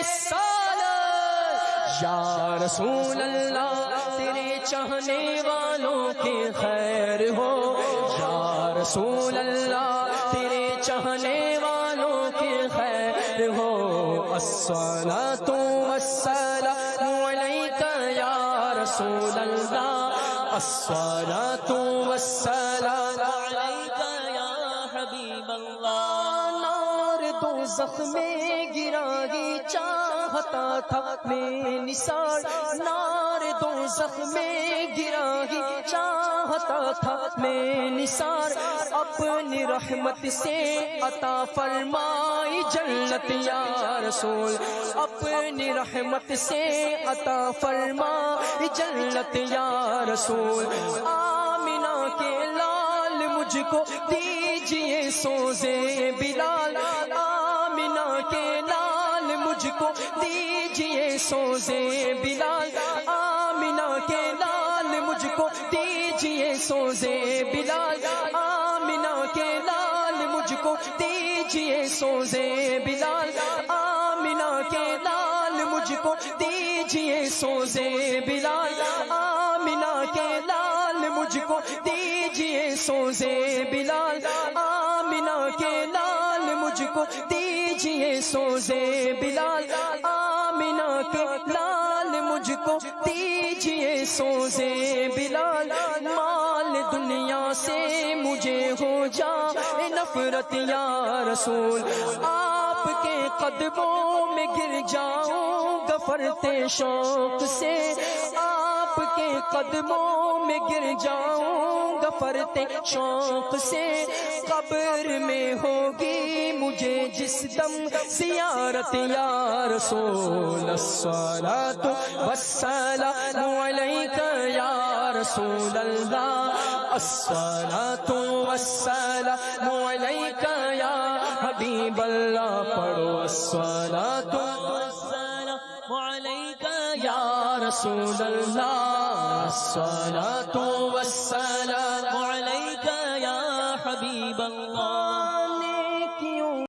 رسالت یا رسول اللہ تیرے چاہنے والوں کی خیر ہو یا رسول اللہ تیرے چاہنے والوں کی خیر ہو الصلاۃ والسلام علیک یا رسول اللہ الصلاۃ والسلام علیک یا حبیب اللہ نار دوزخ میں گرائی چاہتا تھا میں نثار نار دوزخ میں گرائی چاہتا تھا میں نثار اپنی رحمت سے عطا فرمائی جنت یا رسول اپنی رحمت سے عطا فرمائی جنت یا رسول آمنہ کے لال مجھ کو دیجئے سوزے بلال آمنہ کے لال مجھ کو دیجئے سوزے بلال آمنہ کے لال مجھ کو دیجئے سوزے بلال آمنہ کے لال مجھ کو دیجئے سوزے بلال آمنہ کے لال مجھ کو دیجئے سوزے بلال آمنہ کے لال مجھ کو دیجئے سوزے بلال آمنہ کے لال مجھ کو دیجئے سوزے بلال آمنہ کے لال مجھ کو دیجئے سوزے بلال مال دنیا سے مجھے ہو جائے نفرت یا رسول آپ کے قدموں میں گر جاؤں گا فرتے شوق سے آپ کے قدموں میں گر جاؤں گا فرتے شوق سے قبر میں ہوگی مجھے جس دم زیارت یا رسول الصلاۃ والسلام علیک یا رسول اللہ الصلاۃ والسلام علیک یا حبیب اللہ پڑھو الصلاۃ والسلام علیک یا رسول اللہ الصلاۃ والسلام علیک یا حبیب اللہ